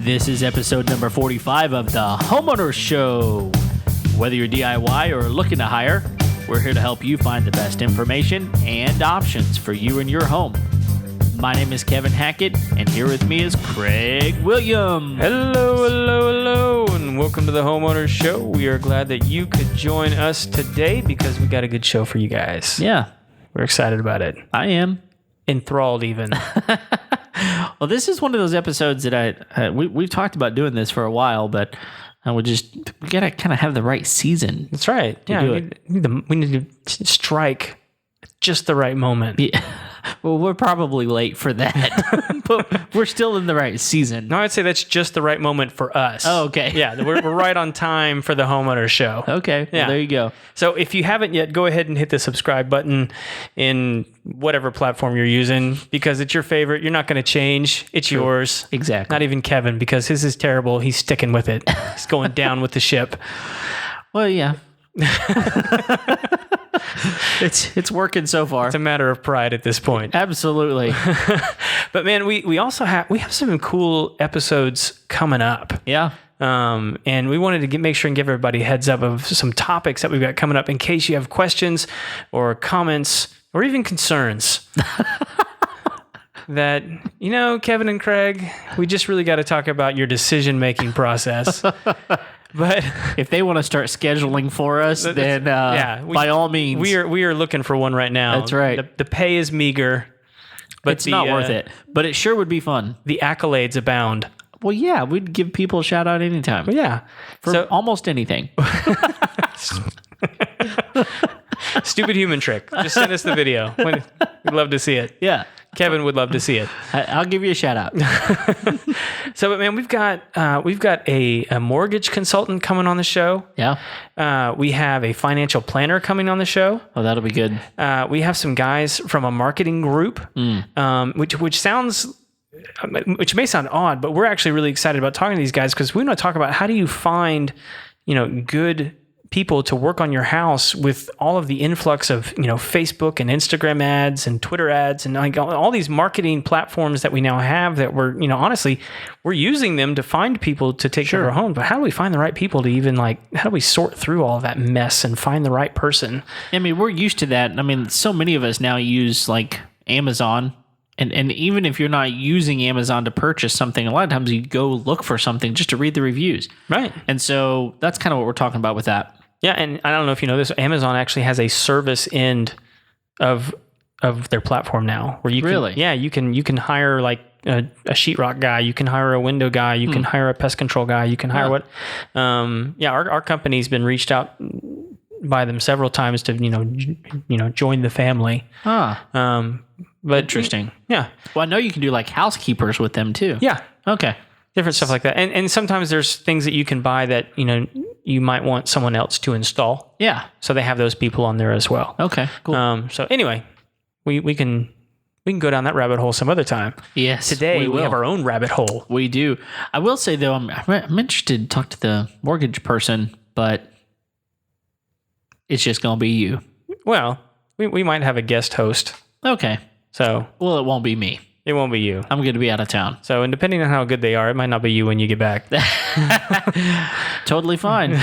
This is episode number 45 of the Homeowner Show. Whether you're DIY or looking to hire, we're here to help you find the best information and options for you and your home. My name is Kevin Hackett, and here with me is Craig Williams. Hello, and welcome to the Homeowner Show. We are glad that you could join us today because we got a good show for you guys. Yeah. We're excited about it. I am. Enthralled even. Well, this is one of those episodes that we've talked about doing this for a while, but we got to kind of have the right season. That's right. Yeah, we need to strike just the right moment. Yeah. Well, we're probably late for that, but we're still in the right season. No, I'd say that's just the right moment for us. Oh, okay. Yeah, we're right on time for the Homeowner Show. Okay, yeah. Well, there you go. So if you haven't yet, go ahead and hit the subscribe button in whatever platform you're using because it's your favorite. You're not going to change. It's True. yours. Exactly. Not even Kevin because his is terrible. He's sticking with it. He's going down with the ship. Well, yeah. It's working so far. It's a matter of pride at this point. Absolutely. But man, we also have some cool episodes coming up. Yeah. And we wanted to make sure and give everybody a heads up of some topics that we've got coming up in case you have questions or comments or even concerns. That, Kevin and Craig, we just really got to talk about your decision-making process. But if they want to start scheduling for us, then by all means. We are looking for one right now. That's right. The pay is meager. But it's not worth it. But it sure would be fun. The accolades abound. Well, yeah, we'd give people a shout out anytime. Well, yeah. For almost anything. Stupid human trick. Just send us the video. We'd love to see it. Yeah. Kevin would love to see it. I'll give you a shout out. So, but man, we've got a mortgage consultant coming on the show. Yeah. We have a financial planner coming on the show. Oh, that'll be good. We have some guys from a marketing group, which may sound odd, but we're actually really excited about talking to these guys because we want to talk about how do you find, good people to work on your house with all of the influx of, Facebook and Instagram ads and Twitter ads and like all these marketing platforms that we now have that we're, honestly, we're using them to find people to take care of our home. But how do we find the right people to even how do we sort through all of that mess and find the right person? I mean, we're used to that. I mean, so many of us now use Amazon. And even if you're not using Amazon to purchase something, a lot of times you go look for something just to read the reviews. Right. And so that's kind of what we're talking about with that. Yeah, and I don't know if you know this, Amazon actually has a service end of their platform now where you can, really? Yeah, you can hire a sheetrock guy, you can hire a window guy, you can hire a pest control guy, you can hire our company's been reached out by them several times to join the family. But interesting. Yeah. Well, I know you can do housekeepers with them too. Yeah. Okay. Different stuff like that. And sometimes there's things that you can buy that, you might want someone else to install. Yeah. So they have those people on there as well. Okay. Cool. So anyway, we can go down that rabbit hole some other time. Yes. Today we have our own rabbit hole. We do. I will say though, I'm interested to talk to the mortgage person, but it's just going to be you. Well, we might have a guest host. Okay. So, well, it won't be me. It won't be you. I'm going to be out of town. So, and depending on how good they are, it might not be you when you get back. Totally fine.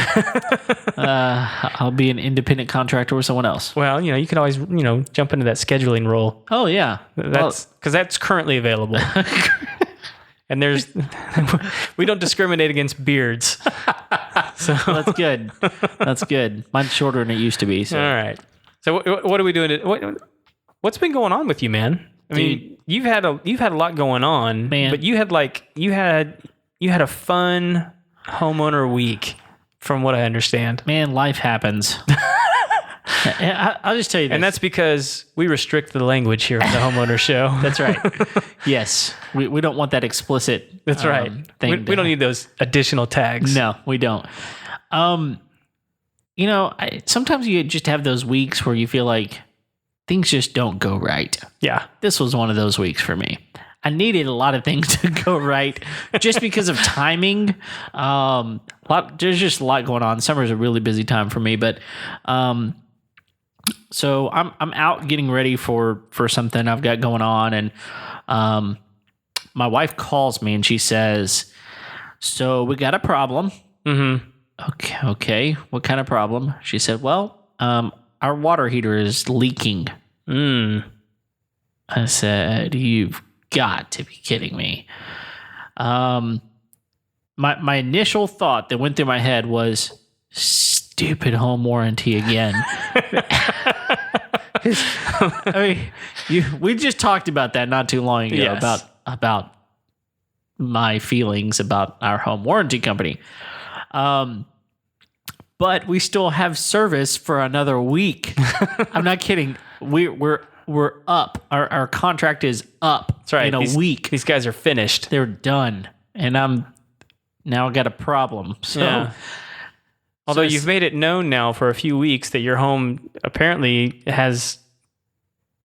I'll be an independent contractor with someone else. Well, you could always, jump into that scheduling role. Oh, yeah. That's because that's currently available. And we don't discriminate against beards. So that's good. That's good. Mine's shorter than it used to be. So. All right. So what are we doing? What's been going on with you, man? I mean, you've had a lot going on, man. But you had a fun homeowner week, from what I understand. Man, life happens. I'll just tell you this. And that's because we restrict the language here on the Homeowner Show. That's right. Yes. We don't want that explicit That's right. thing. We don't need those additional tags. No, we don't. Sometimes you just have those weeks where you feel like things just don't go right. Yeah. This was one of those weeks for me. I needed a lot of things to go right just because of timing. There's just a lot going on. Summer's a really busy time for me, but so I'm out getting ready for something I've got going on, and my wife calls me and she says, "So we got a problem." Mm-hmm. Okay. What kind of problem? She said, "Well, our water heater is leaking." I said, "You've got to be kidding me." My initial thought that went through my head was, stupid home warranty again. I mean, we just talked about that not too long ago. Yes. about my feelings about our home warranty company. But we still have service for another week. I'm not kidding. We're up. Our contract is up. That's right. In a week. These guys are finished. They're done, and I got a problem. So. Yeah. Although you've made it known now for a few weeks that your home apparently has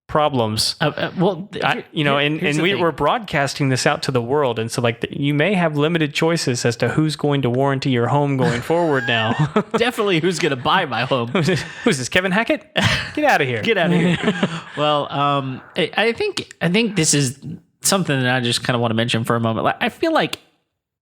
problems. We're broadcasting this out to the world, and so you may have limited choices as to who's going to warranty your home going forward now. Definitely who's going to buy my home. Who's this, Kevin Hackett? Get out of here. Get out of here. Well, I think this is something that I just kind of want to mention for a moment. I feel like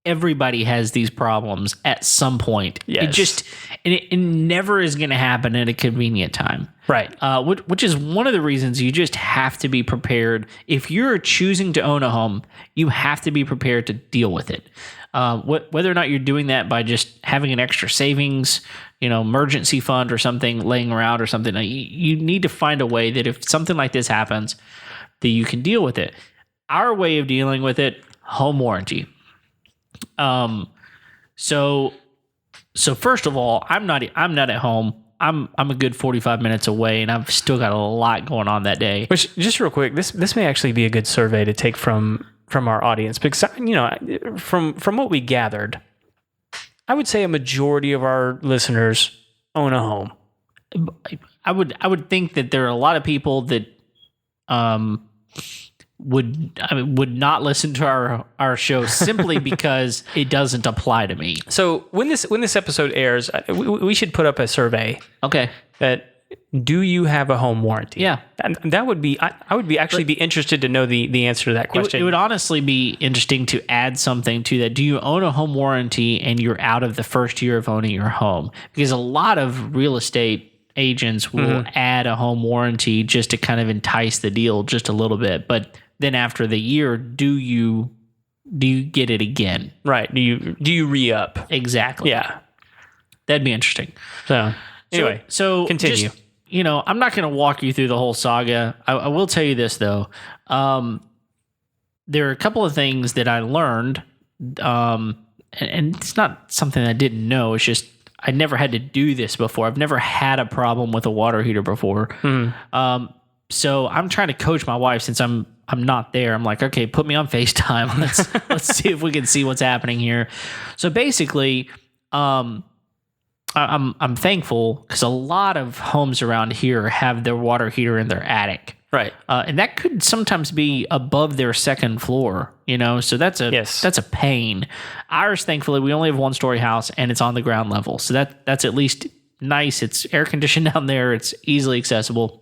everybody has these problems at some point. Yes. It never is going to happen at a convenient time. Right. Which is one of the reasons you just have to be prepared. If you're choosing to own a home, you have to be prepared to deal with it. Whether or not you're doing that by just having an extra savings, emergency fund or something laying around or something, you need to find a way that if something like this happens, that you can deal with it. Our way of dealing with it, home warranty. So first of all, I'm not at home. I'm a good 45 minutes away, and I've still got a lot going on that day. Which, just real quick, this may actually be a good survey to take from our audience, because from what we gathered, I would say a majority of our listeners own a home. I would think that there are a lot of people that would not listen to our show simply because it doesn't apply to me. So when this episode airs, we should put up a survey. Okay. That, do you have a home warranty? Yeah. And that would be, I would be interested to know the answer to that question. It would honestly be interesting to add something to that. Do you own a home warranty and you're out of the first year of owning your home? Because a lot of real estate agents will add a home warranty just to kind of entice the deal just a little bit. But then after the year, do you get it again? Right. Do you re-up? Exactly. Yeah. That'd be interesting. So anyway, so continue. Just, I'm not going to walk you through the whole saga. I will tell you this though. There are a couple of things that I learned, and it's not something I didn't know. It's just I never had to do this before. I've never had a problem with a water heater before. So I'm trying to coach my wife since I'm not there. I'm like, okay, put me on FaceTime. Let's see if we can see what's happening here. So basically, I'm thankful because a lot of homes around here have their water heater in their attic. Right. And that could sometimes be above their second floor, so that's a pain. Ours, thankfully, we only have 1-story house and it's on the ground level. So that's at least nice. It's air conditioned down there. It's easily accessible.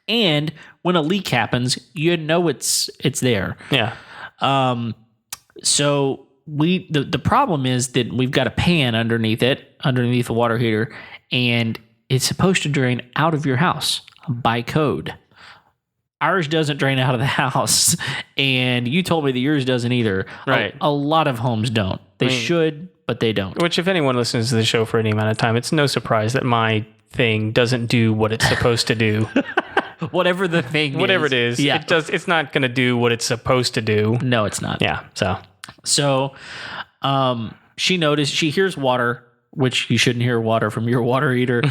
And when a leak happens, it's there. Yeah. So the problem is that we've got a pan underneath the water heater, and it's supposed to drain out of your house by code. Ours doesn't drain out of the house, and you told me that yours doesn't either. Right. A lot of homes don't. They should, but they don't. Which, if anyone listens to the show for any amount of time, it's no surprise that my thing doesn't do what it's supposed to do. Whatever the thing is. Whatever it is. Yeah. It's not going to do what it's supposed to do. No, it's not. Yeah. So she noticed, she hears water, which you shouldn't hear water from your water heater.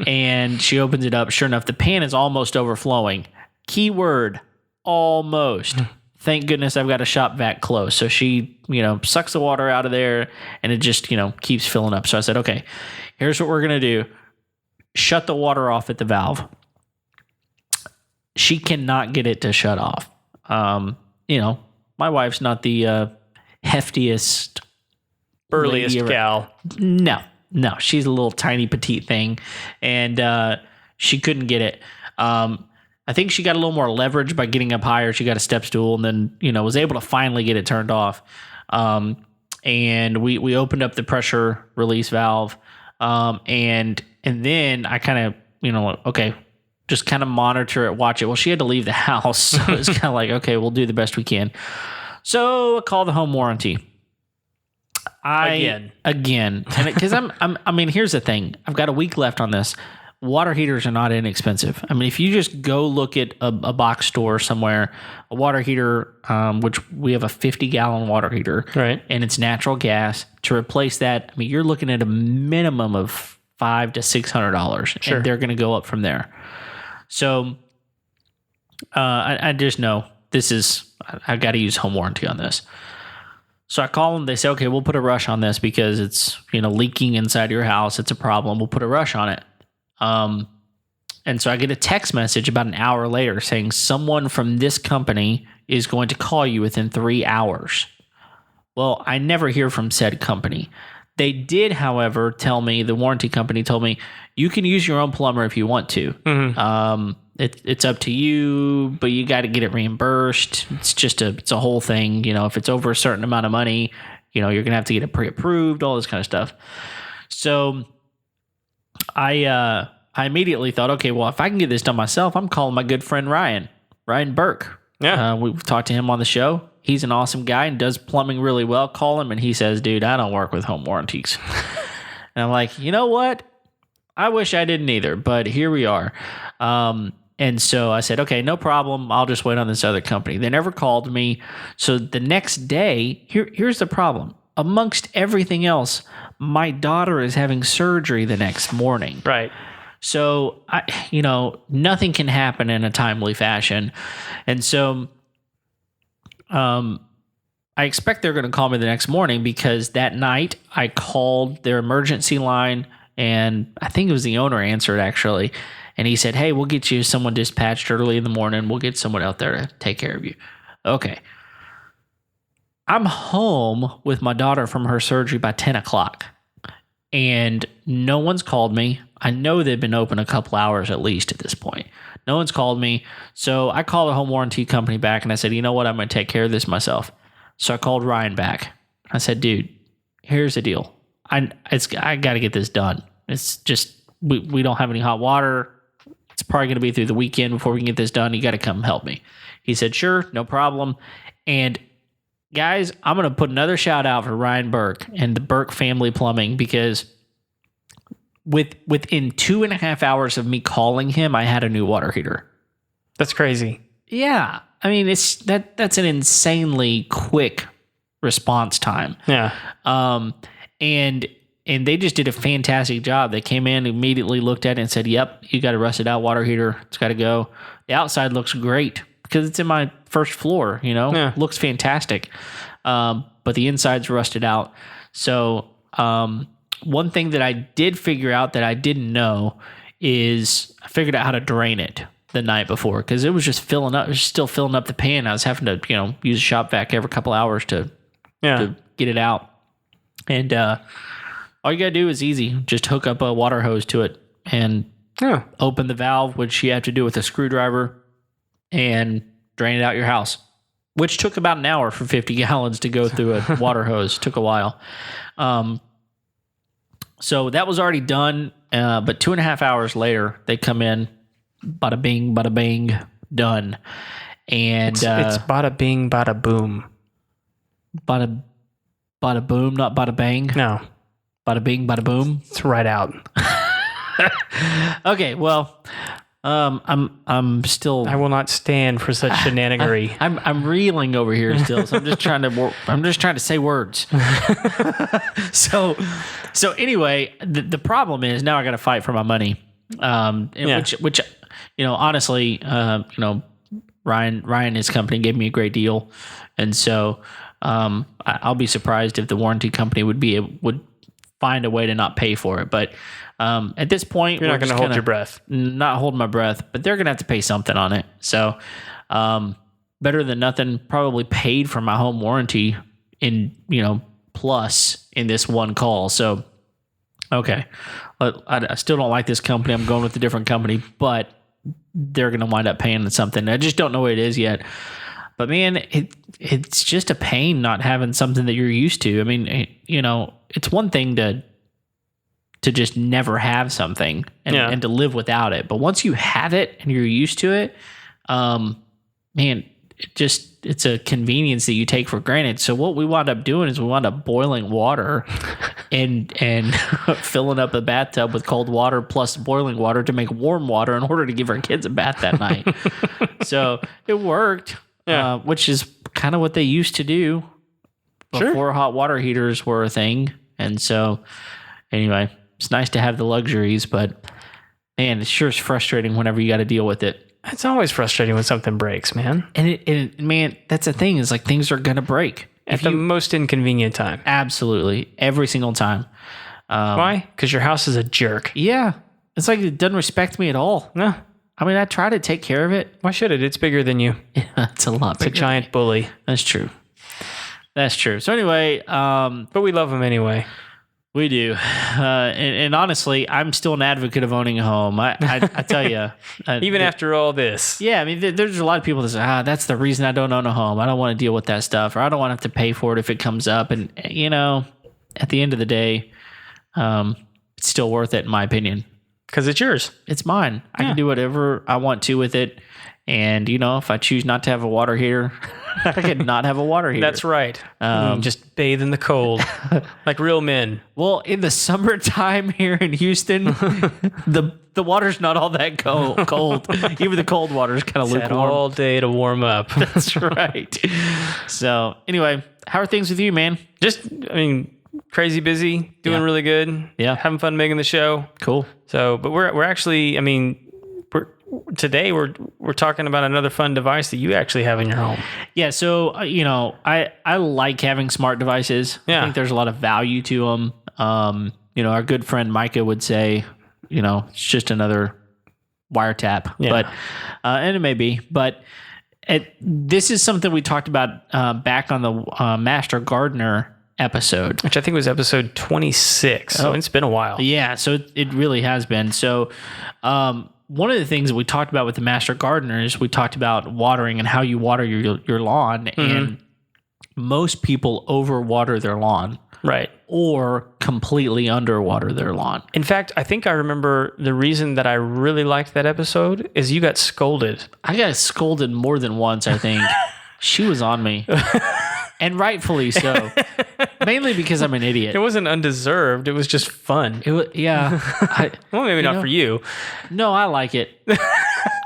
And she opens it up. Sure enough, the pan is almost overflowing. Keyword, almost. Thank goodness I've got a shop vac close. So she, sucks the water out of there and it just, keeps filling up. So I said, okay, here's what we're going to do. Shut the water off at the valve. She cannot get it to shut off. My wife's not the heftiest, burliest gal. No, she's a little tiny petite thing, and she couldn't get it. I I think she got a little more leverage by getting up higher. She got a step stool and then, was able to finally get it turned off. And we opened up the pressure release valve. And then I kind of, okay, just kind of monitor it, watch it. Well, she had to leave the house. So it's kind of like, okay, we'll do the best we can. So I call the home warranty. Again. And because here's the thing. I've got a week left on this. Water heaters are not inexpensive. I mean, if you just go look at a box store somewhere, a water heater, which we have a 50-gallon water heater, right, and it's natural gas, to replace that, I mean, you're looking at a minimum of $500 to $600, sure, and they're going to go up from there. So I just know I got to use home warranty on this. So I call them. They say, okay, we'll put a rush on this because it's leaking inside your house. It's a problem. We'll put a rush on it. And so I get a text message about an hour later saying someone from this company is going to call you within 3 hours. Well, I never hear from said company. They did, however, tell me, the warranty company told me, you can use your own plumber if you want to. Mm-hmm. It's up to you, but you got to get it reimbursed. It's a whole thing. If it's over a certain amount of money, you're going to have to get it pre-approved, all this kind of stuff. So I immediately thought, okay, well, if I can get this done myself, I'm calling my good friend Ryan Burke. Yeah. We've talked to him on the show. He's an awesome guy and does plumbing really well. Call him and he says, dude, I don't work with home warranties. And I'm like, you know what? I wish I didn't either, but here we are. And so I said, okay, no problem. I'll just wait on this other company. They never called me. So the next day, here's the problem. Amongst everything else, my daughter is having surgery the next morning. Right. So, nothing can happen in a timely fashion. And so I expect they're going to call me the next morning because that night I called their emergency line and I think it was the owner answered actually. And he said, hey, we'll get you someone dispatched early in the morning. We'll get someone out there to take care of you. Okay. I'm home with my daughter from her surgery by 10 o'clock. And no one's called me. I know they've been open a couple hours at least at this point. No one's called me. So I called the home warranty company back and I said, you know what? I'm going to take care of this myself. So I called Ryan back. I said, dude, here's the deal. I got to get this done. It's just, we don't have any hot water. It's probably going to be through the weekend before we can get this done. You got to come help me. He said, sure, no problem. And guys, I'm going to put another shout out for Ryan Burke and the Burke family plumbing because within 2.5 hours of me calling him, I had a new water heater. That's crazy. Yeah. I mean, that's an insanely quick response time. Yeah. And they just did a fantastic job. They came in, immediately looked at it and said, yep, you got a rusted out water heater. It's got to go. The outside looks great because it's in my first floor, Yeah. Looks fantastic. But the inside's rusted out. So one thing that I did figure out that I didn't know is I figured out how to drain it the night before because it was just filling up. It was still filling up the pan. I was having to, use a shop vac every couple hours to get it out. And all you got to do is easy. Just hook up a water hose to it and open the valve, which you have to do with a screwdriver, and drain it out your house, which took about an hour for 50 gallons to go through a water hose. Took a while. So that was already done. But 2.5 hours later, they come in, bada bing, bada bang, done. And it's bada bing, bada boom. Bada boom, not bada bang. No. Bada bing, bada boom. It's right out. Okay, well, I'm still. I will not stand for such shenanigery. I'm reeling over here still, so I'm just trying to say words. So anyway, the problem is now I got to fight for my money. Which honestly, Ryan and his company gave me a great deal, and so I'll be surprised if the warranty company would find a way to not pay for it. But at this point, you're not going to hold your breath. Not holding my breath, but they're going to have to pay something on it. So better than nothing. Probably paid for my home warranty in plus in this one call. So okay, I still don't like this company. I'm going with a different company, but they're going to wind up paying something. I just don't know what it is yet. But man, it's just a pain not having something that you're used to. I mean, it's one thing to just never have something and to live without it. But once you have it and you're used to it, man, it's a convenience that you take for granted. So what we wound up doing is we wound up boiling water and filling up a bathtub with cold water plus boiling water to make warm water in order to give our kids a bath that night. So it worked, which is kind of what they used to do before hot water heaters were a thing. And so anyway, it's nice to have the luxuries, but man, it sure is frustrating whenever you got to deal with it. It's always frustrating when something breaks, man. And man, that's the thing, is like things are going to break. At the most inconvenient time. Absolutely. Every single time. Why? Because your house is a jerk. Yeah. It's like it doesn't respect me at all. No. I mean, I try to take care of it. Why should it? It's bigger than you. Yeah, it's a lot bigger. It's a giant bully. That's true. That's true. So anyway. But we love him anyway. We do. And honestly, I'm still an advocate of owning a home. I tell you. Even after all this. Yeah, I mean, there's a lot of people that say, that's the reason I don't own a home. I don't want to deal with that stuff, or I don't want to have to pay for it if it comes up. And, at the end of the day, it's still worth it, in my opinion. Because it's yours. It's mine. I can do whatever I want to with it. And, if I choose not to have a water heater, I can not have a water heater. That's right. Just bathe in the cold like real men. Well, in the summertime here in Houston, the water's not all that cold. Even the cold water is kind of lukewarm. All day to warm up. That's right. So anyway, how are things with you, man? Crazy busy, doing really good. Yeah. Having fun making the show. Cool. So, but we're actually, today we're talking about another fun device that you actually have in your home. Yeah, so I like having smart devices. Yeah. I think there's a lot of value to them. Our good friend Micah would say, it's just another wiretap. Yeah. But and it may be, but this is something we talked about back on the Master Gardener episode, which I think was episode 26. So it's been a while. Yeah, so it really has been. So one of the things that we talked about with the Master Gardener is we talked about watering and how you water your lawn. Mm-hmm. And most people overwater their lawn. Right. Or completely underwater their lawn. In fact, I think I remember the reason that I really liked that episode is you got scolded. I got scolded more than once, I think. She was on me. And rightfully so. Mainly because I'm an idiot. It wasn't undeserved. It was just fun. It was, yeah. Well, maybe not for you. No, I like it.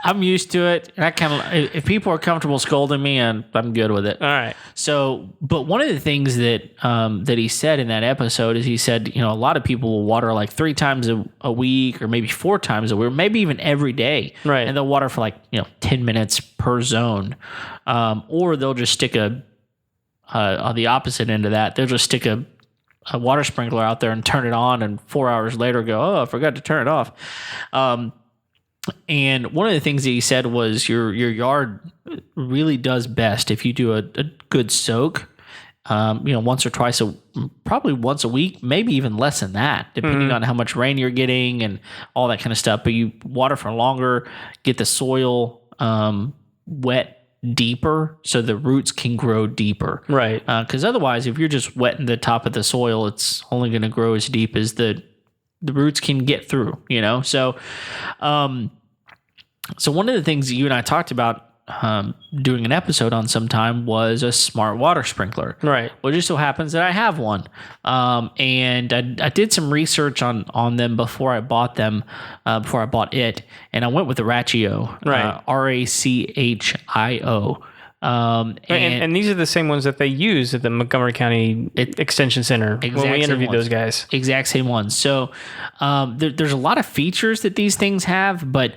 I'm used to it. And I kind of, if people are comfortable scolding me, I'm good with it. All right. So, but one of the things that he said in that episode is he said, a lot of people will water like 3 times a week, or maybe 4 times a week, or maybe even every day. Right. And they'll water for 10 minutes per zone. Or they'll just stick on the opposite end of that, they'll just stick a water sprinkler out there and turn it on, and 4 hours later go, I forgot to turn it off. And one of the things that he said was your yard really does best if you do a good soak, once or twice, probably once a week, maybe even less than that, depending on how much rain you're getting and all that kind of stuff. But you water for longer, get the soil wet deeper so the roots can grow deeper. Right. Because otherwise, if you're just wetting the top of the soil, it's only going to grow as deep as the roots can get through, So, so one of the things that you and I talked about doing an episode on sometime was a smart water sprinkler. Right. Well, it just so happens that I have one. And I did some research on them before I bought them, before I bought it. And I went with the Rachio. Right. Rachio. And these are the same ones that they use at the Montgomery County Extension Center when we interviewed those guys. Exact same ones. So there's a lot of features that these things have, but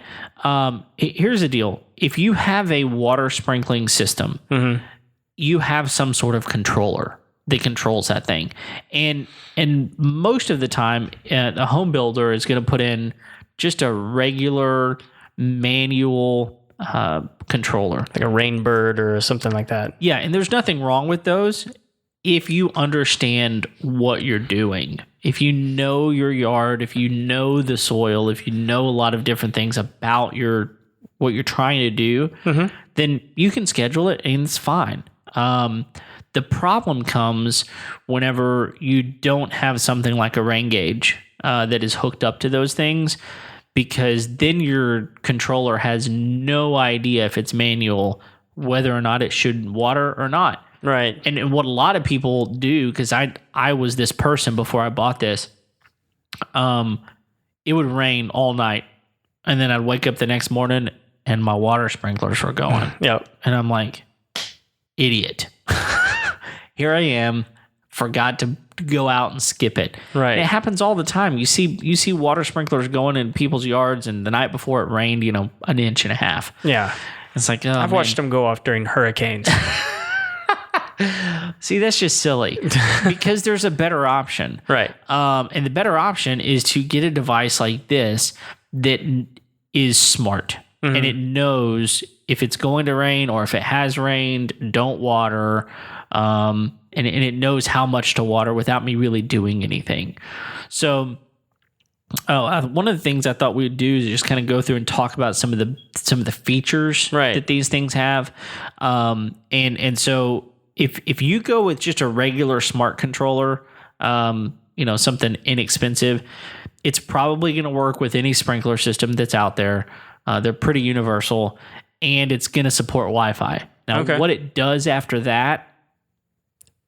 here's the deal. If you have a water sprinkling system, you have some sort of controller that controls that thing. And most of the time, a home builder is going to put in just a regular manual controller, like a Rainbird or something like that. Yeah, and there's nothing wrong with those if you understand what you're doing. If you know your yard, if you know the soil, if you know a lot of different things about your what you're trying to do, then you can schedule it and it's fine. The problem comes whenever you don't have something like a rain gauge that is hooked up to those things, because then your controller has no idea if it's manual, whether or not it should water or not. Right. And what a lot of people do, because I was this person before I bought this, it would rain all night, and then I'd wake up the next morning and my water sprinklers were going. Yep. And I'm like, idiot. Here I am, forgot to go out and skip it. Right. And it happens all the time. You see water sprinklers going in people's yards, and the night before it rained, 1.5 inches. Yeah. It's like, I've watched them go off during hurricanes. See, that's just silly because there's a better option. Right. And the better option is to get a device like this that is smart and it knows if it's going to rain or if it has rained, don't water. And it knows how much to water without me really doing anything. So, one of the things I thought we'd do is just kind of go through and talk about some of the features that these things have. And so if you go with just a regular smart controller, something inexpensive, it's probably going to work with any sprinkler system that's out there. They're pretty universal, and it's going to support Wi-Fi. Now, what it does after that,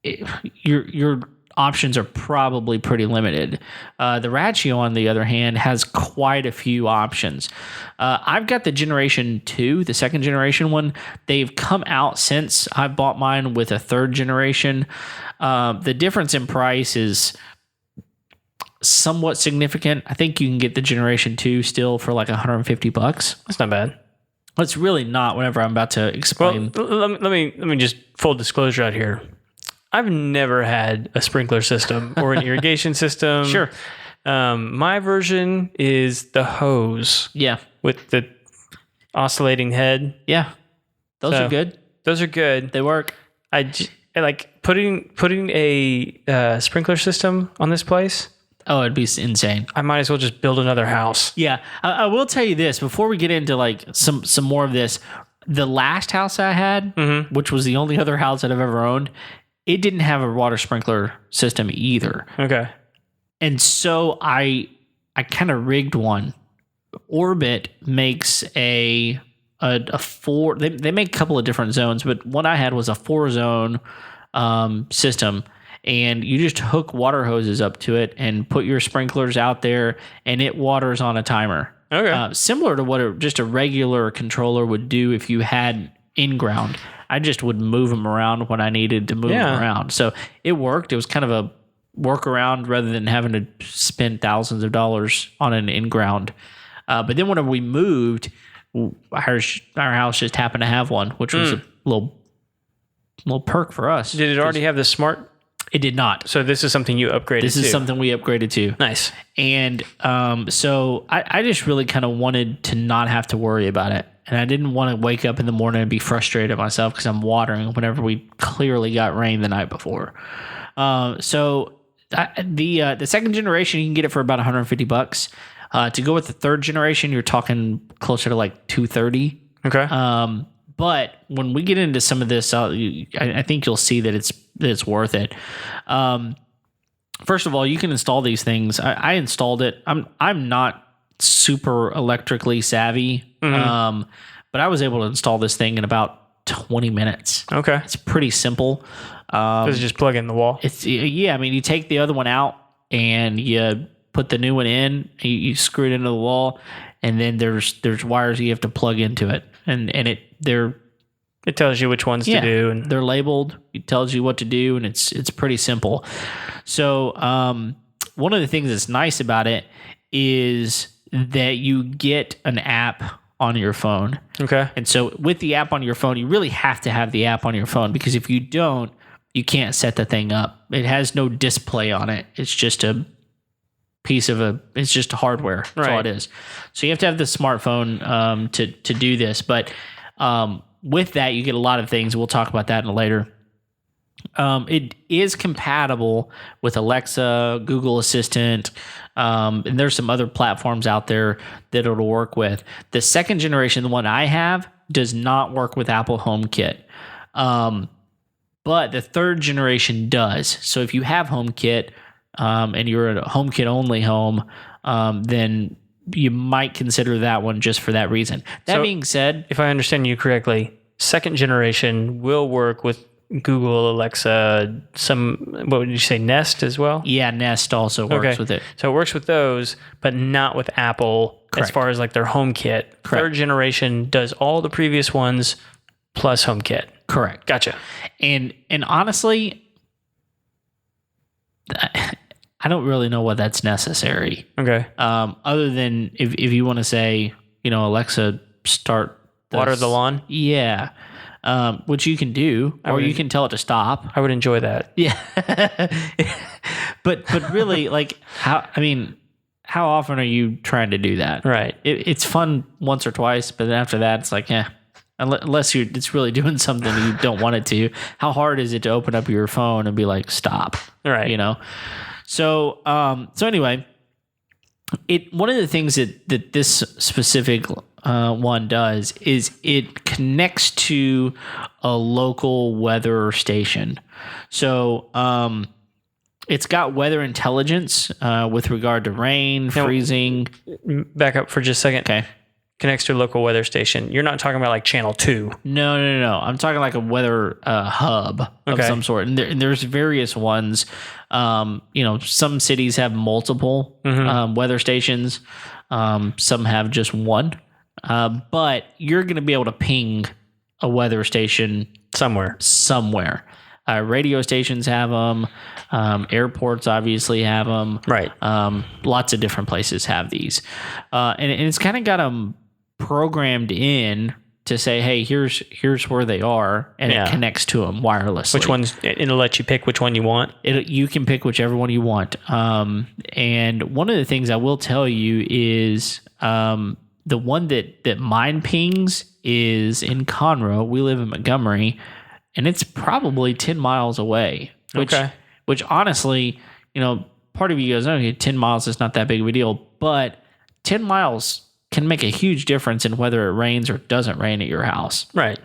your options are probably pretty limited. The Rachio, on the other hand, has quite a few options. I've got the Generation 2, the second generation one. They've come out since I bought mine with a third generation. The difference in price is somewhat significant. I think you can get the Generation 2 still for like $150. That's not bad. It's really not. Whenever I'm about to explain. Well, let me just full disclosure out here. I've never had a sprinkler system or an irrigation system. Sure. My version is the hose. Yeah. With the oscillating head. Yeah. Those are good. Those are good. They work. I like putting a sprinkler system on this place. Oh, it'd be insane. I might as well just build another house. Yeah. I will tell you this before we get into like some more of this. The last house I had, which was the only other house that I've ever owned, it didn't have a water sprinkler system either. Okay. And so I kind of rigged one. Orbit makes a 4. They make a couple of different zones, but what I had was a 4-zone system, and you just hook water hoses up to it and put your sprinklers out there, and it waters on a timer. Okay. Similar to what just a regular controller would do if you had in-ground. I just would move them around when I needed to move them around. So it worked. It was kind of a workaround rather than having to spend thousands of dollars on an in-ground. But then whenever we moved, our house just happened to have one, which was a little perk for us. Did it already have the smart? It did not. So this is something you upgraded to? This is something we upgraded to. Nice. And so I just really kind of wanted to not have to worry about it. And I didn't want to wake up in the morning and be frustrated at myself because I'm watering whenever we clearly got rain the night before. So the second generation, you can get it for about $150. To go with the third generation, you're talking closer to like $230. Okay. But when we get into some of this, I think you'll see that it's worth it. First of all, you can install these things. I installed it. I'm not super electrically savvy, but I was able to install this thing in about 20 minutes. Okay. It's pretty simple. Does it just plug in the wall? I mean, you take the other one out and you put the new one in, you screw it into the wall, and then there's wires you have to plug into it, and it tells you which ones to do, and they're labeled. It tells you what to do, and it's pretty simple. So one of the things that's nice about it is that you get an app on your phone. Okay. And so with the app on your phone, you really have to have the app on your phone, because if you don't, you can't set the thing up. It has no display on it. It's just a piece of it's just hardware. That's all it is. So you have to have the smartphone to do this. But with that, you get a lot of things. We'll talk about that in later. It is compatible with Alexa, Google Assistant, and there's some other platforms out there that it'll work with. The second generation, the one I have, does not work with Apple HomeKit. But the third generation does. So if you have HomeKit and you're at a HomeKit only home, then you might consider that one just for that reason. That being said, if I understand you correctly, second generation will work with Google, Alexa, what would you say, Nest as well? Yeah, Nest also works with it. So it works with those, but not with Apple. Correct. As far as like their HomeKit. Correct. Third generation does all the previous ones plus HomeKit. Correct. Gotcha. And honestly, I don't really know what that's necessary. Okay. Other than if you want to say, Alexa, start water the lawn. Yeah. Which you can do, or you can tell it to stop. I would enjoy that. Yeah. but really, like, how often are you trying to do that? Right. It's fun once or twice, but then after that, it's like, unless it's really doing something you don't want it to. How hard is it to open up your phone and be like, stop? Right. So anyway, one of the things that this specific one does is it connects to a local weather station. So it's got weather intelligence with regard to rain, freezing. Back up for just a second. Okay. Connects to a local weather station. You're not talking about like Channel 2. No. I'm talking like a weather hub of some sort. And there's various ones. Some cities have multiple weather stations. Some have just one. But you're going to be able to ping a weather station somewhere. Radio stations have them. Airports obviously have them. Right. Lots of different places have these. And it's kind of got them programmed in to say, hey, here's where they are, and it connects to them wirelessly. Which ones? It'll let you pick which one you want. You can pick whichever one you want. And one of the things I will tell you is the one that mine pings is in Conroe. We live in Montgomery, and it's probably 10 miles away. Which honestly, part of you goes, okay, 10 miles is not that big of a deal, but 10 miles can make a huge difference in whether it rains or doesn't rain at your house. Right.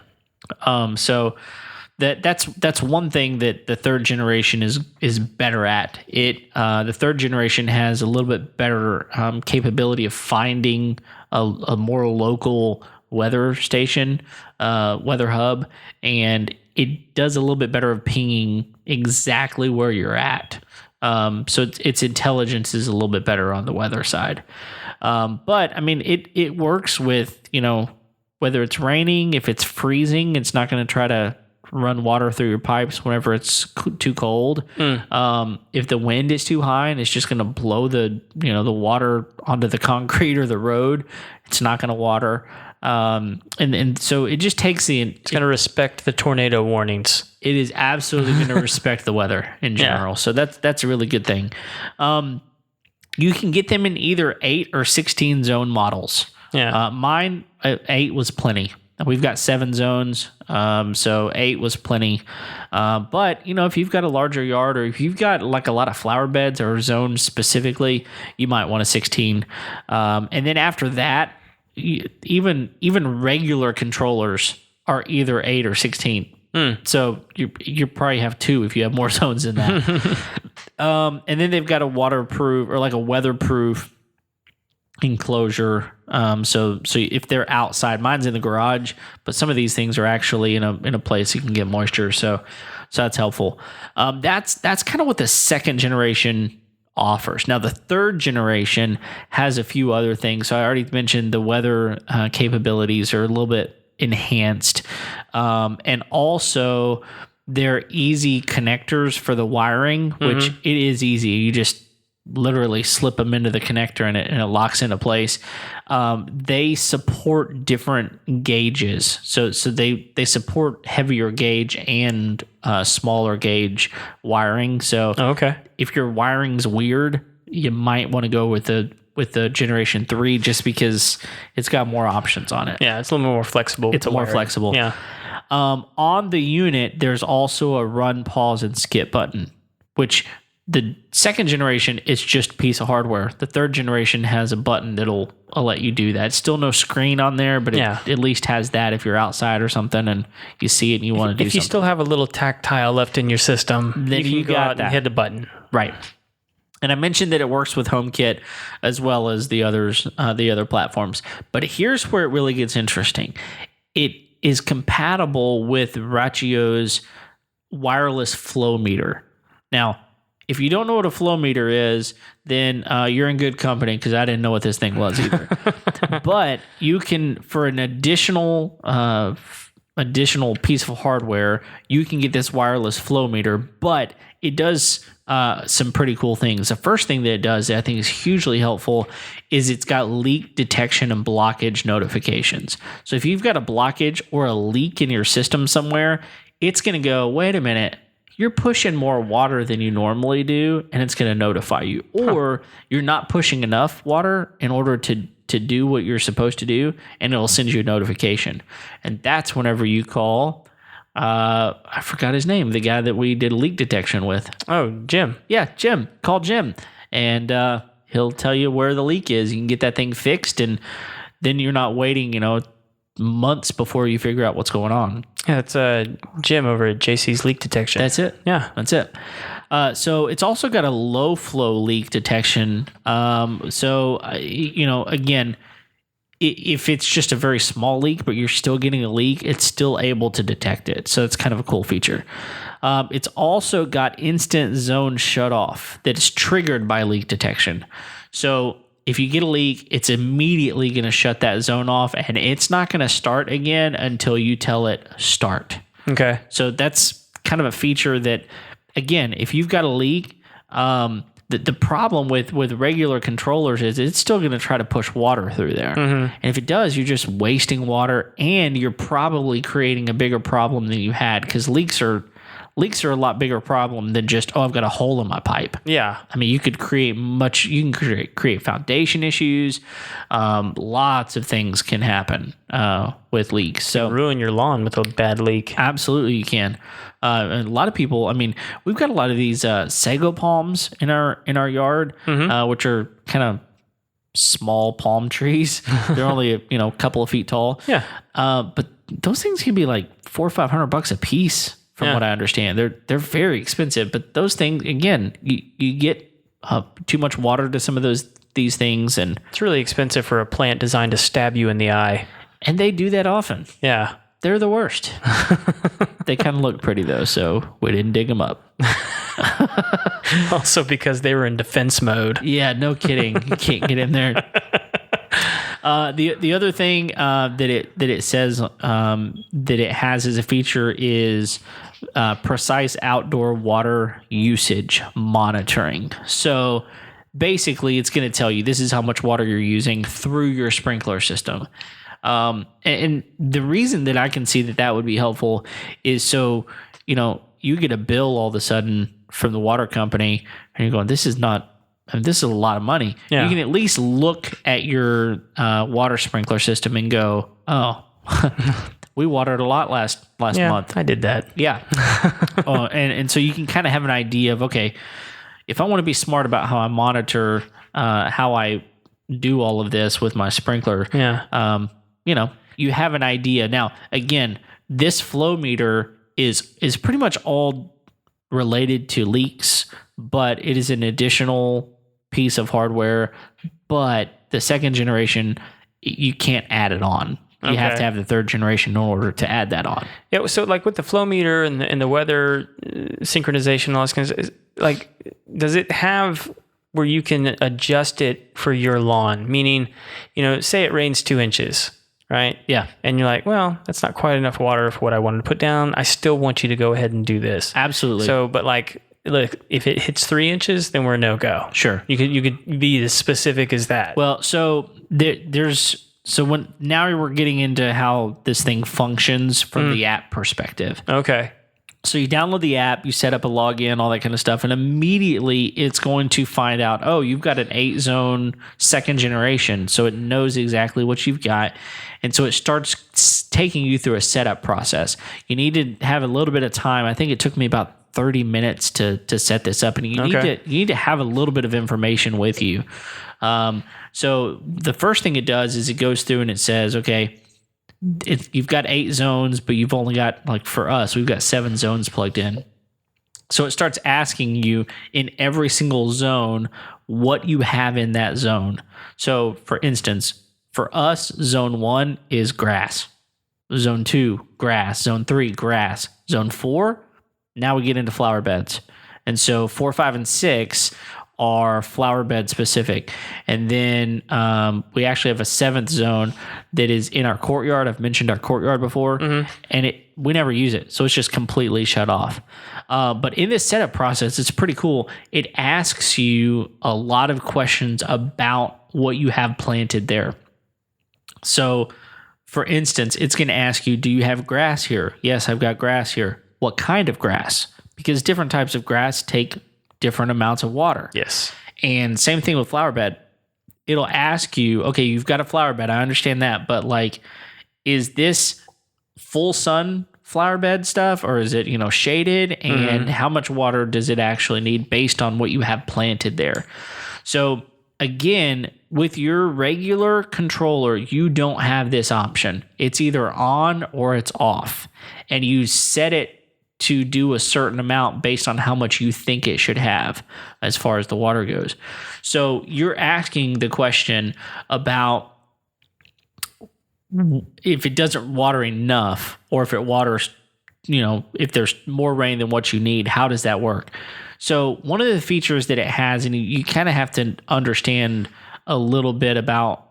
So that's one thing that the third generation is better at. The third generation has a little bit better capability of finding a more local weather station, weather hub, and it does a little bit better of pinging exactly where you're at. So its intelligence is a little bit better on the weather side. But it works with, whether it's raining, if it's freezing, it's not going to try to run water through your pipes whenever it's too cold. If the wind is too high and it's just going to blow the water onto the concrete or the road, it's not going to water. And so it just takes it's going to respect the tornado warnings. It is absolutely going to respect the weather in general. Yeah. So that's a really good thing. You can get them in either 8 or 16 zone models. Yeah. Mine, 8 was plenty. We've got 7 zones. So 8 was plenty. But if you've got a larger yard, or if you've got like a lot of flower beds or zones specifically, you might want a 16. And then after that, even regular controllers are either 8 or 16. So you probably have 2 if you have more zones than that. And then they've got a waterproof or like a weatherproof enclosure. So if they're outside, mine's in the garage, but some of these things are actually in a place you can get moisture. So that's helpful. That's kind of what the second generation offers. Now the third generation has a few other things. So I already mentioned the weather capabilities are a little bit enhanced, and also they're easy connectors for the wiring, which it is easy. You just literally slip them into the connector and it locks into place. They support different gauges, so they support heavier gauge and smaller gauge wiring. So if your wiring's weird, you might want to go with the Generation 3 just because it's got more options on it. Yeah, it's a little more flexible. It's more flexible. Yeah. On the unit, there's also a run, pause, and skip button, which the second generation is just a piece of hardware. The third generation has a button that'll let you do that. Still no screen on there, but it at least has that if you're outside or something and you see it and you want to do something. If you still have a little tactile left in your system, then you can go out and hit the button. Right. And I mentioned that it works with HomeKit as well as the other platforms. But here's where it really gets interesting. It is compatible with Rachio's wireless flow meter. Now, if you don't know what a flow meter is, then you're in good company because I didn't know what this thing was either. But you can, for an additional piece of hardware, you can get this wireless flow meter, but it does some pretty cool things. The first thing that it does that I think is hugely helpful is it's got leak detection and blockage notifications. So if you've got a blockage or a leak in your system somewhere, it's going to go, wait a minute, you're pushing more water than you normally do, and it's going to notify you. Or you're not pushing enough water in order to do what you're supposed to do, and it'll send you a notification. And that's whenever you call, I forgot his name, the guy that we did leak detection with. Oh, Jim. Yeah, Jim. Call Jim, and he'll tell you where the leak is. You can get that thing fixed, and then you're not waiting, months before you figure out what's going on. Yeah, it's Jim over at JC's Leak Detection. That's it. Yeah. That's it. So it's also got a low flow leak detection. Again, if it's just a very small leak, but you're still getting a leak, it's still able to detect it. So it's kind of a cool feature. It's also got instant zone shutoff that's triggered by leak detection. So if you get a leak, it's immediately going to shut that zone off, and it's not going to start again until you tell it start. Okay. So that's kind of a feature that, again, if you've got a leak, the problem with regular controllers is it's still going to try to push water through there. Mm-hmm. And if it does, you're just wasting water, and you're probably creating a bigger problem than you had, because leaks are a lot bigger problem than just, I've got a hole in my pipe. Yeah. I mean, you can create foundation issues. Lots of things can happen with leaks. So ruin your lawn with a bad leak. Absolutely, you can. And a lot of people, we've got a lot of these sago palms in our yard, which are kind of small palm trees. They're only a couple of feet tall. Yeah. But those things can be like $400 or $500 a piece. From what I understand, they're very expensive. But those things, again, you get too much water to some of these things, and it's really expensive for a plant designed to stab you in the eye. And they do that often. Yeah, they're the worst. They kind of look pretty though, so we didn't dig them up. Also because they were in defense mode. Yeah, no kidding. You can't get in there. The other thing that it says that it has as a feature is precise outdoor water usage monitoring. So basically, it's going to tell you this is how much water you're using through your sprinkler system. And the reason that I can see that would be helpful is so you get a bill all of a sudden from the water company, and you're going, this is a lot of money. Yeah. You can at least look at your water sprinkler system and go, oh, we watered a lot last month. I did that. Yeah. And so you can kind of have an idea of, okay, if I want to be smart about how I monitor how I do all of this with my sprinkler, you have an idea. Now, again, this flow meter is pretty much all related to leaks, but it is an additional piece of hardware. But the second generation, you can't add it on. You have to have the third generation in order to add that on. Yeah. So like with the flow meter and the weather synchronization, and all this kind of, like, does it have where you can adjust it for your lawn? Meaning, say it rains 2 inches, right? Yeah. And you're like, well, that's not quite enough water for what I wanted to put down. I still want you to go ahead and do this. Absolutely. So, but like, look, if it hits 3 inches, then we're no go. Sure. You could be as specific as that. Well, so now we're getting into how this thing functions from the app perspective. Okay. So you download the app, you set up a login, all that kind of stuff, and immediately it's going to find out, oh, you've got an 8-zone second generation, so it knows exactly what you've got. And so it starts taking you through a setup process. You need to have a little bit of time. I think it took me about 30 minutes to set this up, and you need to have a little bit of information with you. So the first thing it does is it goes through and it says, okay, you've got 8 zones, but you've only got, like for us, we've got 7 zones plugged in. So it starts asking you in every single zone what you have in that zone. So for instance, for us, zone 1 is grass. Zone 2, grass. Zone 3, grass. Zone 4, now we get into flower beds. And so 4, 5, and 6 are flower bed specific. And then we actually have a 7th zone that is in our courtyard. I've mentioned our courtyard before, and we never use it. So it's just completely shut off. But in this setup process, it's pretty cool. It asks you a lot of questions about what you have planted there. So for instance, it's going to ask you, do you have grass here? Yes, I've got grass here. What kind of grass? Because different types of grass take different amounts of water. Yes. And same thing with flower bed. It'll ask you, okay, you've got a flower bed. I understand that. But like, is this full sun flower bed stuff, or is it, shaded? And how much water does it actually need based on what you have planted there? So again, with your regular controller, you don't have this option. It's either on or it's off. And you set it to do a certain amount based on how much you think it should have as far as the water goes. So you're asking the question about if it doesn't water enough, or if it waters, if there's more rain than what you need, how does that work? So one of the features that it has, and you kind of have to understand a little bit about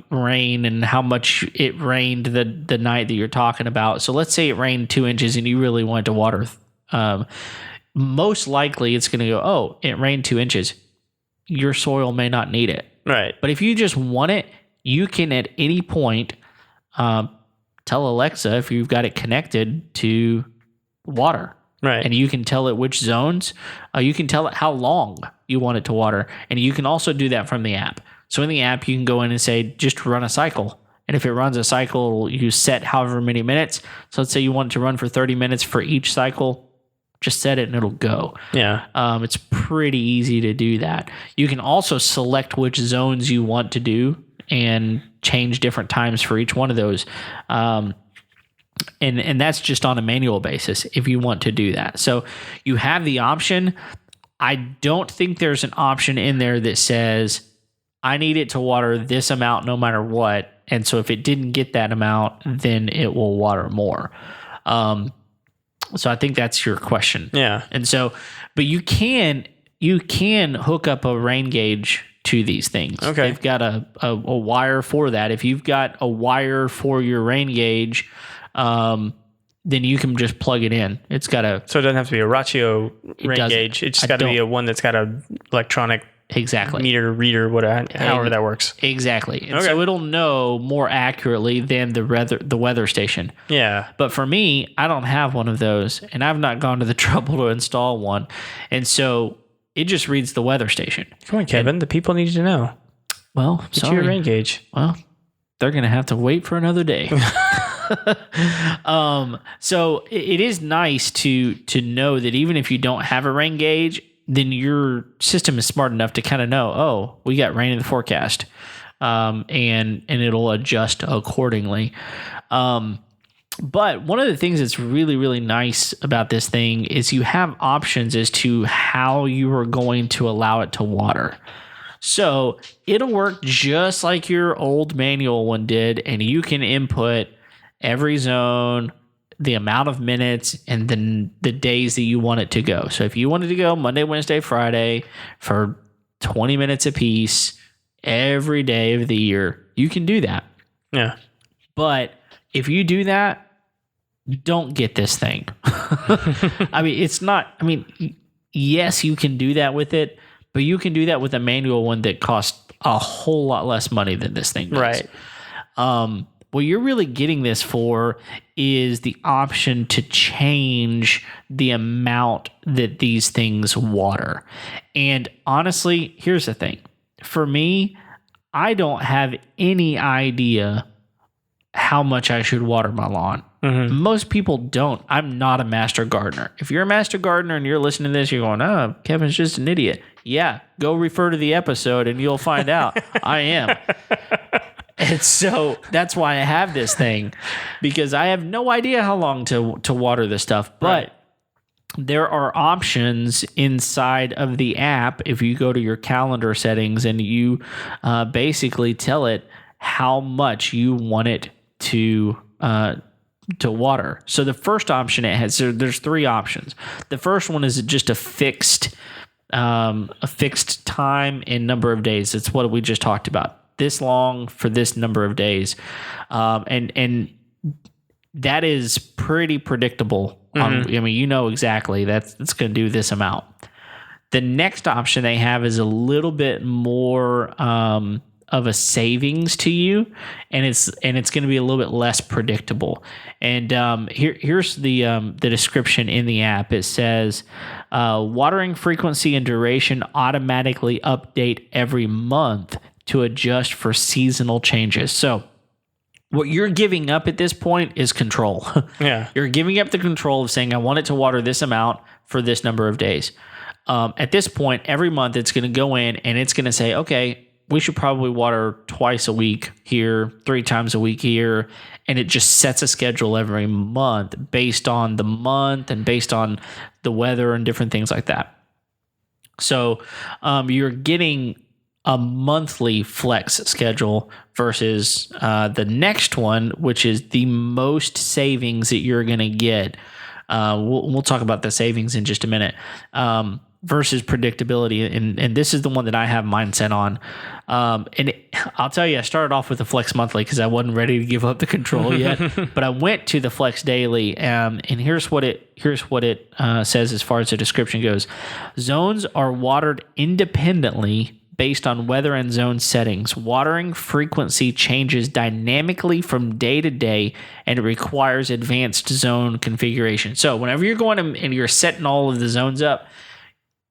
rain and how much it rained the night that you're talking about. So let's say it rained 2 inches and you really wanted to water. Most likely it's going to go, oh, it rained 2 inches. Your soil may not need it. Right. But if you just want it, you can at any point tell Alexa, if you've got it connected, to water. Right. And you can tell it which zones. You can tell it how long you want it to water. And you can also do that from the app. So in the app, you can go in and say, just run a cycle. And if it runs a cycle, you set however many minutes. So let's say you want it to run for 30 minutes for each cycle. Just set it and it'll go. Yeah. It's pretty easy to do that. You can also select which zones you want to do and change different times for each one of those. And that's just on a manual basis if you want to do that. So you have the option. I don't think there's an option in there that says, I need it to water this amount no matter what. And so if it didn't get that amount, then it will water more. So I think that's your question. Yeah. And so, but you can hook up a rain gauge to these things. Okay. They've got a wire for that. If you've got a wire for your rain gauge, then you can just plug it in. It's got a... So it doesn't have to be a Rachio rain gauge. It's just got to be a one that's got a electronic meter reader, however that works. Exactly. And so it'll know more accurately than the weather station. Yeah. But for me, I don't have one of those, and I've not gone to the trouble to install one. And so it just reads the weather station. Come on, Kevin. The people need to know. Well, get you a rain gauge. Well, they're going to have to wait for another day. So it is nice to know that even if you don't have a rain gauge, then your system is smart enough to kind of know, oh, we got rain in the forecast, and it'll adjust accordingly. But one of the things that's really, really nice about this thing is you have options as to how you are going to allow it to water. So it'll work just like your old manual one did, and you can input every zone, the amount of minutes, and then the days that you want it to go. So if you wanted to go Monday, Wednesday, Friday for 20 minutes apiece every day of the year, you can do that. Yeah. But if you do that, don't get this thing. Yes, you can do that with it, but you can do that with a manual one that costs a whole lot less money than this thing does. Right. what you're really getting this for is the option to change the amount that these things water. And honestly, here's the thing. For me, I don't have any idea how much I should water my lawn. Mm-hmm. Most people don't. I'm not a master gardener. If you're a master gardener and you're listening to this, you're going, oh, Kevin's just an idiot. Yeah, go refer to the episode and you'll find out I am. And so that's why I have this thing, because I have no idea how long to water this stuff. But there are options inside of the app. If you go to your calendar settings and you basically tell it how much you want it to water. So the first option it has, so there's three options. The first one is just a fixed time and number of days. It's what we just talked about. This long for this number of days. And that is pretty predictable. Mm-hmm. I mean, you know exactly that's going to do this amount. The next option they have is a little bit more of a savings to you, and it's going to be a little bit less predictable. And here's the description in the app. It says watering frequency and duration automatically update every month to adjust for seasonal changes. So what you're giving up at this point is control. Yeah. You're giving up the control of saying, I want it to water this amount for this number of days. At this point, every month it's going to go in and it's going to say, okay, we should probably water twice a week here, 3 times a week here. And it just sets a schedule every month based on the month and based on the weather and different things like that. So you're getting a monthly flex schedule versus the next one, which is the most savings that you're going to get. We'll talk about the savings in just a minute. Versus predictability, and this is the one that I have mine set on. I'll tell you, I started off with the Flex Monthly because I wasn't ready to give up the control yet. But I went to the Flex Daily, and here's what it says as far as the description goes. Zones are watered independently based on weather and zone settings. Watering frequency changes dynamically from day to day, and it requires advanced zone configuration. So whenever you're going and you're setting all of the zones up,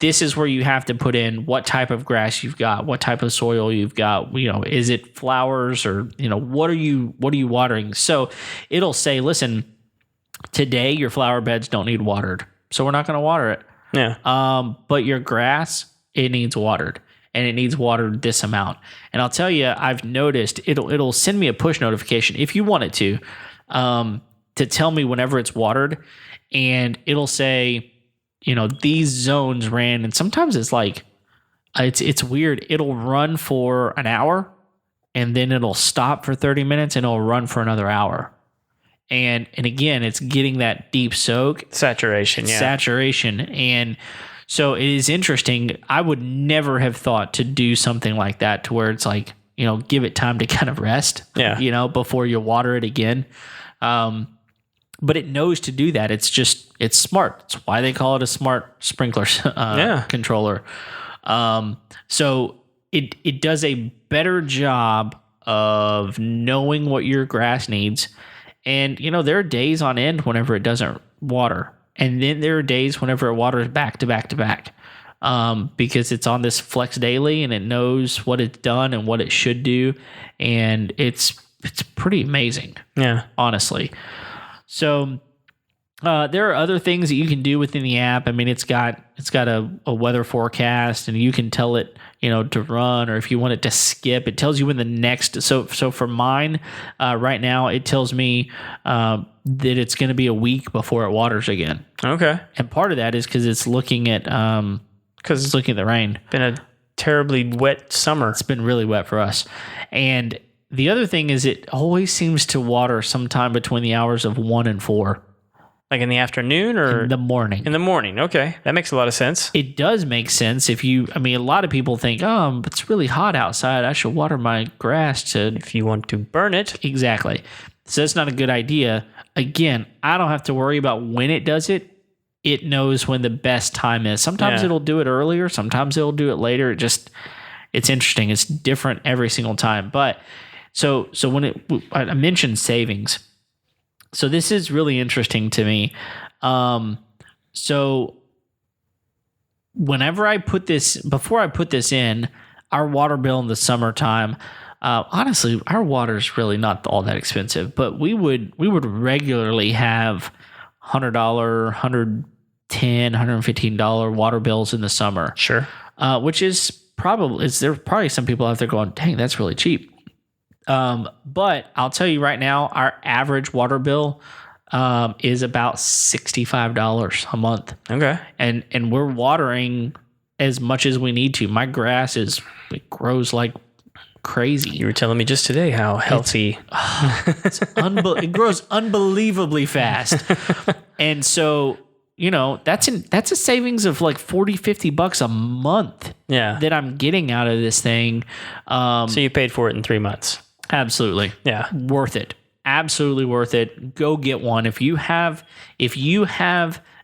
this is where you have to put in what type of grass you've got, what type of soil you've got. You know, is it flowers or, you know, what are you watering? So it'll say, listen, today your flower beds don't need watered, so we're not going to water it. Yeah. But your grass, it needs watered, and it needs watered this amount. And I'll tell you, I've noticed it'll send me a push notification if you want it to tell me whenever it's watered, and it'll say, you know, these zones ran, and sometimes it's like, it's weird. It'll run for an hour, and then it'll stop for 30 minutes, and it'll run for another hour. And again, it's getting that deep soak. Saturation. And so it is interesting. I would never have thought to do something like that to where it's like, you know, give it time to kind of rest, you know, before you water it again. But it knows to do that. It's smart. It's why they call it a smart sprinkler controller. So it does a better job of knowing what your grass needs. And, you know, there are days on end whenever it doesn't water. And then there are days whenever it waters back to back to back. Because it's on this Flex Daily and it knows what it's done and what it should do. And it's pretty amazing. Yeah. Honestly. So there are other things that you can do within the app. I mean, it's got a weather forecast, and you can tell it, you know, to run, or if you want it to skip, it tells you when the next. So for mine, right now, it tells me that it's going to be a week before it waters again. Okay. And part of that is because it's looking at the rain. Been a terribly wet summer. It's been really wet for us, and the other thing is it always seems to water sometime between the hours of 1 and 4. Like in the afternoon or? In the morning. In the morning. Okay. That makes a lot of sense. It does make sense. A lot of people think, oh, it's really hot outside, I should water my grass if you want to burn it. Exactly. So that's not a good idea. Again, I don't have to worry about when it does it. It knows when the best time is. Sometimes it'll do it earlier. Sometimes it'll do it later. It's interesting. It's different every single time. But So when I mentioned savings, so this is really interesting to me. So before I put this in, our water bill in the summertime, honestly, our water is really not all that expensive, but we would regularly have $100, $110, $115 water bills in the summer. Sure. Which is there's probably some people out there going, dang, that's really cheap. But I'll tell you right now, our average water bill is about $65 a month. Okay. And we're watering as much as we need to. My grass it grows like crazy. You were telling me just today how healthy. It grows unbelievably fast. And so, that's a savings of like $40-$50 a month that I'm getting out of this thing. So you paid for it in 3 months. Absolutely. Yeah. Worth it. Absolutely worth it. Go get one. If you have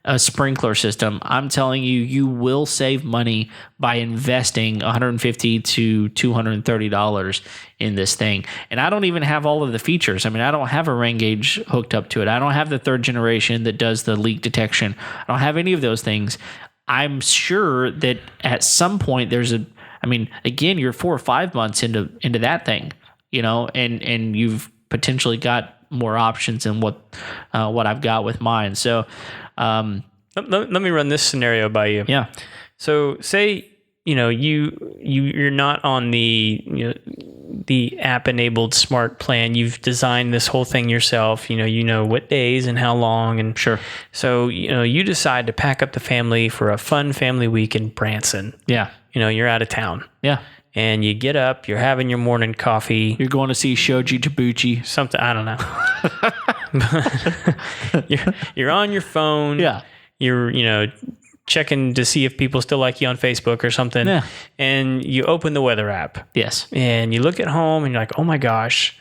a sprinkler system, I'm telling you, you will save money by investing $150 to $230 in this thing. And I don't even have all of the features. I mean, I don't have a rain gauge hooked up to it. I don't have the 3rd generation that does the leak detection. I don't have any of those things. I'm sure that at some point again, you're 4 or 5 months into that thing, and you've potentially got more options than what I've got with mine. So, let me run this scenario by you. Yeah. So say, you're not on the app enabled smart plan. You've designed this whole thing yourself. You know what days and how long. And sure. So, you decide to pack up the family for a fun family week in Branson. Yeah. You're out of town. Yeah. And you get up, you're having your morning coffee. You're going to see Shoji Tabuchi. Something, I don't know. you're on your phone. Yeah. You're, checking to see if people still like you on Facebook or something. Yeah. And you open the weather app. Yes. And you look at home and you're like, oh my gosh,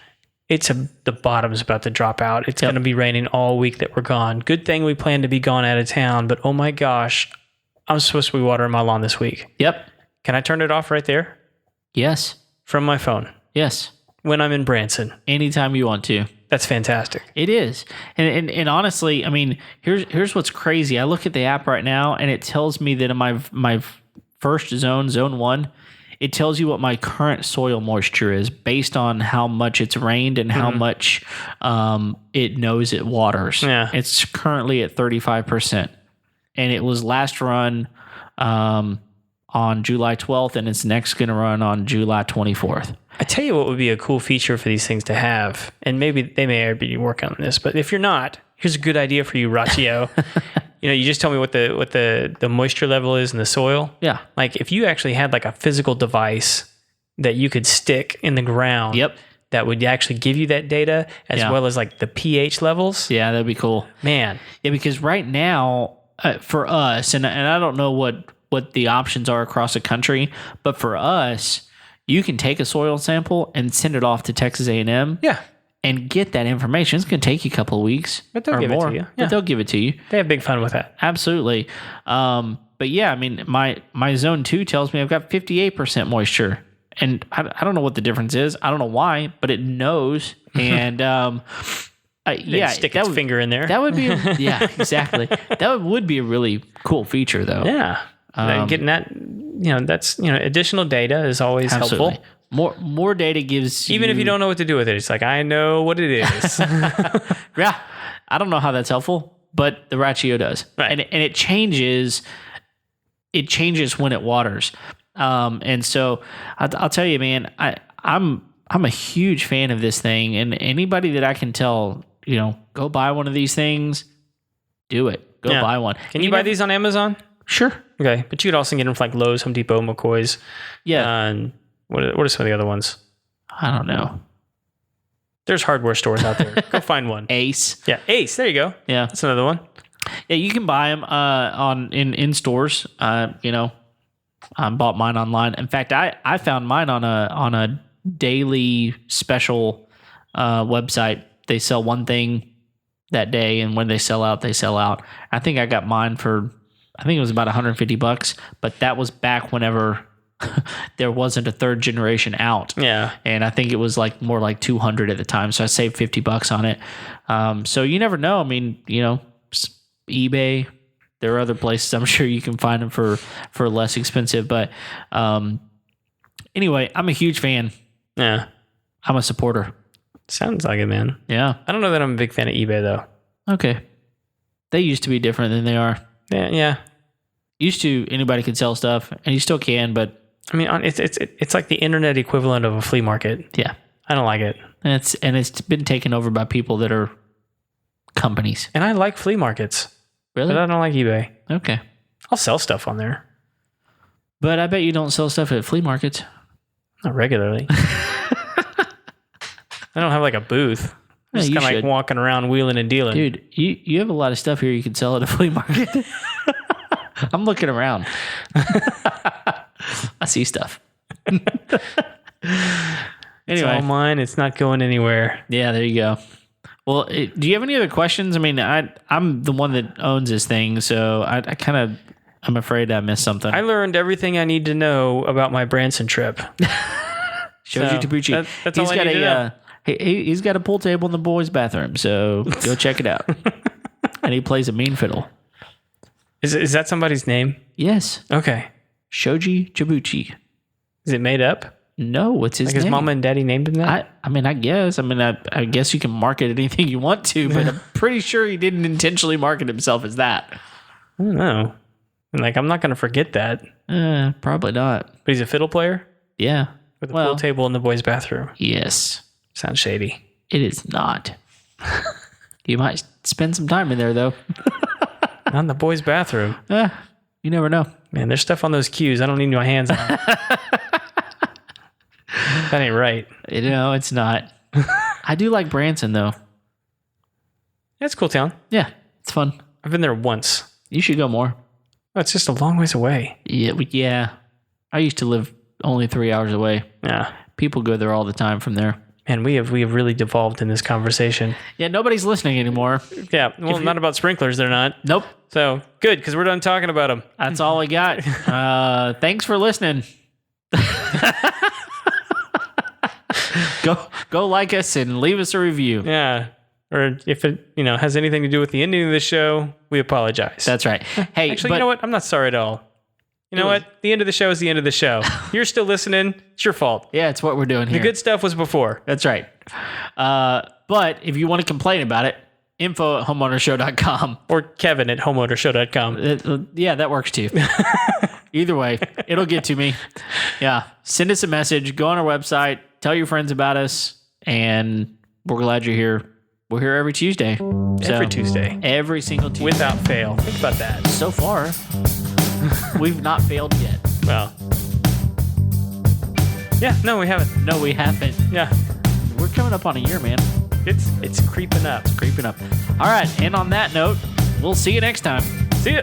the bottom's about to drop out. It's going to be raining all week that we're gone. Good thing we plan to be gone out of town, but oh my gosh, I'm supposed to be watering my lawn this week. Yep. Can I turn it off right there? Yes. From my phone? Yes. When I'm in Branson? Anytime you want to. That's fantastic. It is. And honestly, I mean, here's what's crazy. I look at the app right now and it tells me that in my first zone 1, it tells you what my current soil moisture is based on how much it's rained and how much it knows it waters. Yeah. It's currently at 35%. And it was last run on July 12th, and it's next going to run on July 24th. I tell you what would be a cool feature for these things to have, and maybe they may already be working on this, but if you're not, here's a good idea for you, Rachio. You just tell me what the moisture level is in the soil. Yeah. Like if you actually had like a physical device that you could stick in the ground. Yep. That would actually give you that data as well as like the pH levels. Yeah, that'd be cool. Man. Yeah, because right now, for us, and I don't know what the options are across the country, but for us, you can take a soil sample and send it off to Texas A&M. Yeah. And get that information. It's going to take you a couple of weeks, but they'll give it to you. But they'll give it to you. They have big fun with that. Absolutely. But yeah, I mean, my zone 2 tells me I've got 58% moisture, and I don't know what the difference is. I don't know why, but it knows. And stick its finger in there. That would be yeah, exactly. That would be a really cool feature, though. Yeah. Getting that, that's, additional data is always helpful. More data gives even if you don't know what to do with it. It's like, I know what it is. Yeah. I don't know how that's helpful, but the Rachio does. Right. And it changes when it waters. And so I'll tell you, man, I'm a huge fan of this thing, and anybody that I can tell, go buy one of these things, do it. Go buy one. Can you buy these on Amazon? Sure. Okay. But you could also get them from like Lowe's, Home Depot, McCoy's. Yeah. And what are some of the other ones? I don't know. There's hardware stores out there. Go find one. Ace. Yeah. Ace. There you go. Yeah. That's another one. Yeah. You can buy them in stores. I bought mine online. In fact, I found mine on a daily special website. They sell one thing that day, and when they sell out, they sell out. I think I got mine for, I think it was about $150, but that was back whenever there wasn't a third generation out. Yeah. And I think it was like more like 200 at the time. So I saved $50 on it. So you never know. I mean, eBay, there are other places I'm sure you can find them for less expensive. But anyway, I'm a huge fan. Yeah. I'm a supporter. Sounds like it, man. Yeah. I don't know that I'm a big fan of eBay, though. Okay. They used to be different than they are. Yeah. Used to, anybody could sell stuff, and you still can, but... I mean, it's like the internet equivalent of a flea market. Yeah. I don't like it. And it's been taken over by people that are companies. And I like flea markets. Really? But I don't like eBay. Okay. I'll sell stuff on there. But I bet you don't sell stuff at flea markets. Not regularly. I don't have like a booth. I'm just kind of like walking around wheeling and dealing. Dude, you have a lot of stuff here you can sell at a flea market. I'm looking around. I see stuff. It's all mine. It's not going anywhere. Yeah, there you go. Well, do you have any other questions? I mean, I'm the one that owns this thing, so I'm afraid I missed something. I learned everything I need to know about my Branson trip. Shoji Tabuchi. That's all I need to know. He's got a pool table in the boys' bathroom, so go check it out. And he plays a mean fiddle. Is that somebody's name? Yes. Okay. Shoji Tabuchi. Is it made up? No, it's his name. His mama and daddy named him that? I guess you can market anything you want to, but I'm pretty sure he didn't intentionally market himself as that. I don't know. I'm not going to forget that. Probably not. But he's a fiddle player? Yeah. With a pool table in the boys' bathroom? Yes. Sounds shady. It is not. You might spend some time in there, though. Not in the boys' bathroom. You never know. Man, there's stuff on those cues I don't need my hands on. That ain't right. It's not. I do like Branson, though. It's a cool town. Yeah, it's fun. I've been there once. You should go more. Oh, it's just a long ways away. Yeah. I used to live only 3 hours away. Yeah. People go there all the time from there. Man, we have really devolved in this conversation. Yeah, nobody's listening anymore. Yeah, well, not about sprinklers, they're not. Nope. So, good, because we're done talking about them. That's all I got. Thanks for listening. Go like us and leave us a review. Yeah. Or if it has anything to do with the ending of the show, we apologize. That's right. Hey, actually, you know what? I'm not sorry at all. You know what? The end of the show is the end of the show. You're still listening. It's your fault. Yeah, it's what we're doing here. The good stuff was before. That's right. But if you want to complain about it, info@homeownershow.com. Or Kevin@homeownershow.com. Yeah, that works too. Either way, it'll get to me. Yeah. Send us a message. Go on our website. Tell your friends about us. And we're glad you're here. We're here every Tuesday. Every Tuesday. Every single Tuesday. Without fail. Think about that. So far, we've not failed yet. Well. Yeah, no, we haven't. No, we haven't. Yeah. We're coming up on a year, man. It's creeping up. It's creeping up. All right. And on that note, we'll see you next time. See ya.